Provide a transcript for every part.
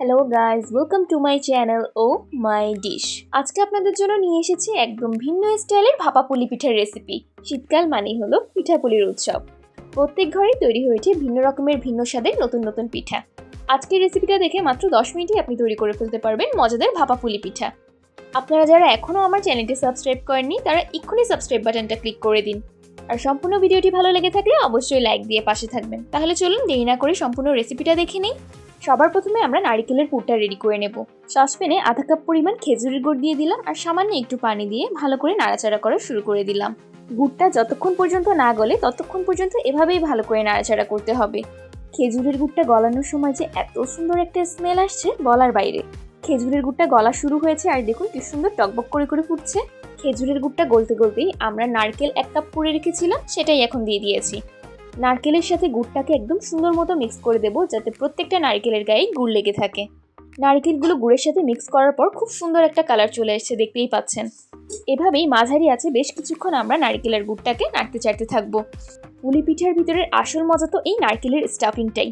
Hello guys, welcome to my channel oh my dish. আজকে আপনাদের জন্য নিয়ে এসেছি একদম ভিন্ন স্টাইলের ভাপা পুলি পিঠার রেসিপি। শীতকাল মানেই হলো পিঠাপুলির উৎসব। প্রত্যেক ঘরেই তৈরি হয়েছে ভিন্ন রকমের ভিন্ন স্বাদের নতুন নতুন পিঠা। আজকের রেসিপিটা দেখে মাত্র 10 মিনিটে আপনি তৈরি করে ফেলতে পারবেন মজাদার ভাপা পুলি পিঠা। আপনারা যারা এখনও আমার চ্যানেলটি সাবস্ক্রাইব করেননি তারা এক্ষুনি সাবস্ক্রাইব বাটনটা ক্লিক করে দিন। আর সম্পূর্ণ ভিডিওটি ভালো লেগে থাকলে অবশ্যই লাইক দিয়ে পাশে থাকবেন। তাহলে চলুন দেরি না করে সম্পূর্ণ রেসিপিটা দেখে নিই। সবার প্রথমে আমরা নারকেলের পুরটা রেডি করে নেব। সসপ্যানে আধা কাপ পরিমাণ খেজুরের গুড় দিয়ে দিলাম আর সামান্য একটু পানি দিয়ে ভালো করে নাড়াচাড়া করা শুরু করে দিলাম। গুড়টা যতক্ষণ পর্যন্ত না গলে ততক্ষণ পর্যন্ত এভাবেই ভালো করে নাড়াচাড়া করতে হবে। খেজুরের গুড়টা গলানোর সময় যে এত সুন্দর একটা স্মেল আসছে বলার বাইরে। খেজুরের গুড়টা গলা শুরু হয়েছে আর দেখুন কি সুন্দর টকবক করে করে ফুটছে। খেজুরের গুড়টা গলতে গলতেই আমরা নারকেল 1 কাপ করে রেখেছিলাম সেটাই এখন দিয়ে দিয়েছি। নারকেলের সাথে গুড়টাকে একদম সুন্দর মতো মিক্স করে দেবো যাতে প্রত্যেকটা নারকেলের গায়ে গুড় লেগে থাকে। নারকেলগুলো গুড়ের সাথে মিক্স করার পর খুব সুন্দর একটা কালার চলে এসেছে, দেখতেই পাচ্ছেন। এভাবেই মাঝারি আছে বেশ কিছুক্ষণ আমরা নারকেলের গুড়টাকে নাড়তে চাড়তে থাকবো। পুলি পিঠার ভিতরের আসল মজা তো এই নারকেলের স্টাফিংটাই।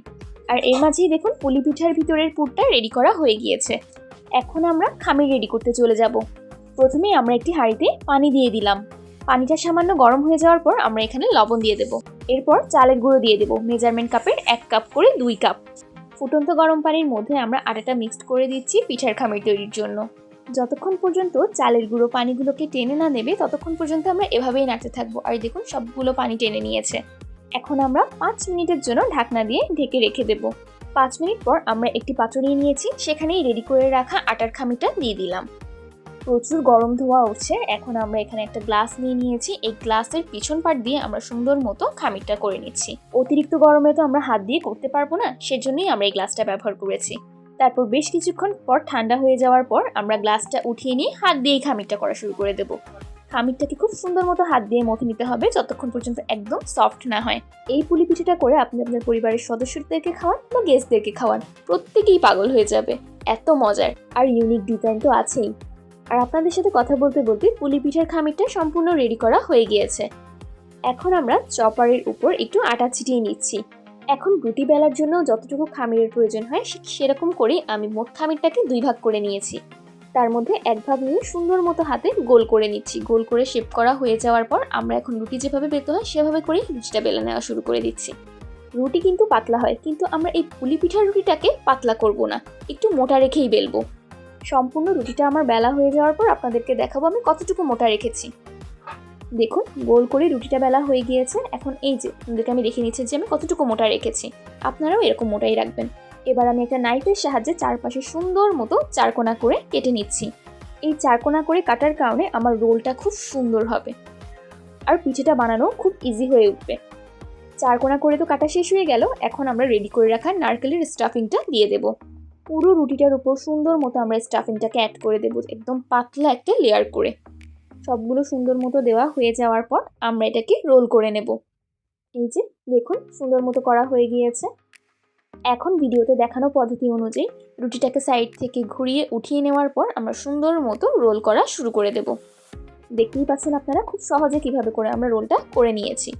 আর এর মাঝেই দেখুন পুলি পিঠার ভিতরের পুরটা রেডি করা হয়ে গিয়েছে। এখন আমরা খামির রেডি করতে চলে যাব। প্রথমেই আমরা একটি হাঁড়িতে পানি দিয়ে দিলাম। পানিটা সামান্য গরম হয়ে যাওয়ার পর আমরা এখানে লবণ দিয়ে দেব। এরপর চালের গুঁড়ো দিয়ে দেব মেজারমেন্ট কাপের 1 কাপ করে 2 কাপ। ফুটন্ত গরম পানির মধ্যে আমরা আটাটা মিক্সড করে দিচ্ছি পিঠার খামির তৈরির জন্য। যতক্ষণ পর্যন্ত চালের গুঁড়ো পানিগুলোকে টেনে না নেবে ততক্ষণ পর্যন্ত আমরা এভাবেই নাড়তে থাকবো। আর দেখুন সবগুলো পানি টেনে নিয়েছে। এখন আমরা 5 মিনিটের জন্য ঢাকনা দিয়ে ঢেকে রেখে দেব। 5 মিনিট পর আমরা একটি পাত্র নিয়ে নিয়েছি, সেখানেই রেডি করে রাখা আটার খামিরটা দিয়ে দিলাম। প্রচুর গরম ধোয়া উঠছে। এখন আমরা এখানে একটা গ্লাস নিয়ে নিয়েছি। এই গ্লাসের পিছন পার্ট দিয়ে আমরা সুন্দর মতো খামিরটা করে নিচ্ছি। অতিরিক্ত গরমে তো আমরা হাত দিয়ে করতে পারবো না, সেজন্যই আমরা এই গ্লাসটা ব্যবহার করেছি। তারপর বেশ কিছুক্ষণ পর ঠান্ডা হয়ে যাওয়ার পর আমরা গ্লাসটা উঠিয়ে নিয়ে হাত দিয়েই খামিরটা করা শুরু করে দেবো। খামিরটাকে খুব সুন্দর মতো হাত দিয়ে মথে নিতে হবে যতক্ষণ পর্যন্ত একদম সফট না হয়। এই পুলি পিঠাটা করে আপনি আপনার পরিবারের সদস্যদেরকে খাওয়ান বা গেস্টদেরকে খাওয়ান, প্রত্যেকেই পাগল হয়ে যাবে, এত মজার। আর ইউনিক ডিজাইন তো আছেই। আর আপনাদের সাথে কথা বলতে বলতে পুলি পিঠার খামিরটা সম্পূর্ণ রেডি করা হয়ে গিয়েছে। এখন আমরা চপারের উপর একটু আটা ছিটিয়ে নিচ্ছি। এখন রুটি বেলার জন্য যতটুকু খামিরের প্রয়োজন হয় সেরকম করেই আমি মোট খামিরটাকে 2 ভাগ করে নিয়েছি। তার মধ্যে 1 ভাগ নিয়ে সুন্দর মতো হাতে গোল করে নিচ্ছি। গোল করে শেপ করা হয়ে যাওয়ার পর আমরা এখন রুটি যেভাবে বেলতে হয় সেভাবে করেই রুটিটা বেলে নেওয়া শুরু করে দিচ্ছি। রুটি কিন্তু পাতলা হয়, কিন্তু আমরা এই পুলি পিঠার রুটিটাকে পাতলা করব না, একটু মোটা রেখেই বেলবো। সম্পূর্ণ রুটিটা আমার বেলা হয়ে যাওয়ার পর আপনাদেরকে দেখাবো আমি কতটুকু মোটা রেখেছি। দেখুন গোল করে রুটিটা বেলা হয়ে গিয়েছে। এখন এই যে আপনাদেরকে আমি দেখে নিচ্ছি যে আমি কতটুকু মোটা রেখেছি, আপনারাও এরকম মোটাই রাখবেন। এবার আমি একটা নাইফের সাহায্যে চারপাশে সুন্দর মতো চারকোনা করে কেটে নিচ্ছি। এই চারকোনা করে কাটার কারণে আমার রোলটা খুব সুন্দর হবে আর পিঠাটা বানানো খুব ইজি হয়ে উঠবে। চারকোনা করে তো কাটা শেষ হয়ে গেল। এখন আমরা রেডি করে রাখা নারকেলের স্টাফিংটা দিয়ে দেব। পুরো রুটিটার উপর সুন্দর মতো আমরা স্টাফিংটাকে অ্যাড করে দেবো, একদম পাতলা একটা লেয়ার করে। সবগুলো সুন্দর মতো দেওয়া হয়ে যাওয়ার পর আমরা এটাকে রোল করে নেব। এই যে দেখুন সুন্দর মতো করা হয়ে গিয়েছে। এখন ভিডিওতে দেখানো পদ্ধতি অনুযায়ী রুটিটাকে সাইড থেকে ঘুরিয়ে উঠিয়ে নেওয়ার পর আমরা সুন্দর মতো রোল করা শুরু করে দেব। দেখতেই পাচ্ছেন আপনারা খুব সহজে কিভাবে করে আমরা রোলটা করে নিয়েছি।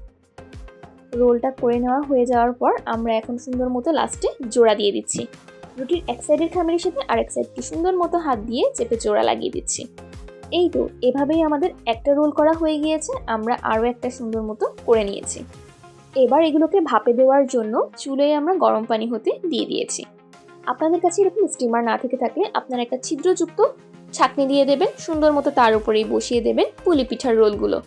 রোলটা করে নেওয়া হয়ে যাওয়ার পর আমরা এখন সুন্দর মতো লাস্টে জোড়া দিয়ে দিচ্ছি। রুটির এক সাইডের খামিরের সাথে আরেক সাইডকে সুন্দর মতো হাত দিয়ে চেপে জোড়া লাগিয়ে দিচ্ছি। এই তো এভাবেই আমাদের একটা রোল করা হয়ে গিয়েছে। আমরা আরও একটা সুন্দর মতো করে নিয়েছি। এবার এগুলোকে ভাপে দেওয়ার জন্য চুলোয় আমরা গরম পানি হতে দিয়ে দিয়েছি। আপনাদের কাছে এরকম স্টিমার না থেকে থাকলে আপনারা একটা ছিদ্রযুক্ত ছাঁকনি দিয়ে দেবেন, সুন্দর মতো তার উপরেই বসিয়ে দেবেন পুলি পিঠার রোলগুলো।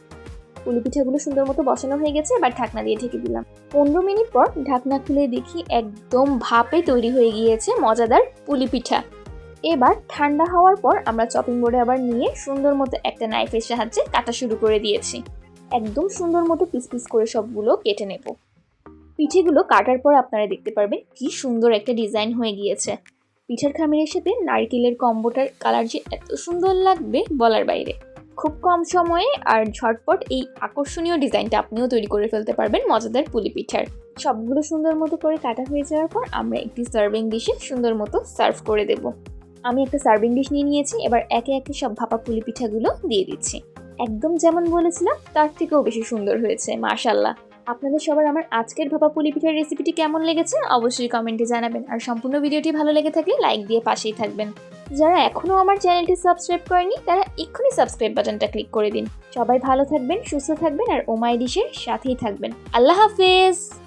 পুলি পিঠাগুলো সুন্দর মতো বসানো হয়ে গেছে। এবার ঢাকনা দিয়ে ঢেকে দিলাম। 15 মিনিট পর ঢাকনা খুলে দেখি একদম ভাপে তৈরি হয়ে গিয়েছে মজাদার পুলি পিঠা। এবার ঠান্ডা হওয়ার পর আমরা চপিং বোর্ডে আবার নিয়ে সুন্দর মতো একটা নাইফের সাহায্যে কাটা শুরু করে দিয়েছি। একদম সুন্দর মতো পিস পিস করে সবগুলো কেটে নেব। পিঠেগুলো কাটার পর আপনারা দেখতে পারবেন কি সুন্দর একটা ডিজাইন হয়ে গিয়েছে। পিঠার খামিরের সাথে নারকেলের কম্বোটার কালার যে এত সুন্দর লাগবে বলার বাইরে। খুব কম সময়ে আর ঝটপট এই আকর্ষণীয় ডিজাইনটা আপনিও তৈরি করে ফেলতে পারবেন মজাদার পুলি পিঠার। সবগুলো সুন্দর মতো করে কাটা হয়ে যাওয়ার পর আমরা একটি সার্ভিং ডিশে সুন্দর মতো সার্ভ করে দেব। আমি একটা সার্ভিং ডিশ নিয়ে নিয়েছি। এবার একে একে সব ভাপা পুলি পিঠাগুলো দিয়ে দিচ্ছি। একদম যেমন বলেছিলাম তার থেকেও বেশি সুন্দর হয়েছে, মাশাআল্লাহ। আপনাদের সবার আমার আজকের ভাপা পুলি পিঠার রেসিপিটি কেমন লেগেছে অবশ্যই কমেন্টে জানাবেন, আর সম্পূর্ণ ভিডিওটি ভালো লেগে থাকলে লাইক দিয়ে পাশেই থাকবেন। যারা এখনও আমার চ্যানেলটি সাবস্ক্রাইব করেনি তারা এক্ষুনি সাবস্ক্রাইব বাটনটা ক্লিক করে দিন। সবাই ভালো থাকবেন, সুস্থ থাকবেন, আর ও মাই ডিশের সাথেই থাকবেন। আল্লাহ হাফেজ।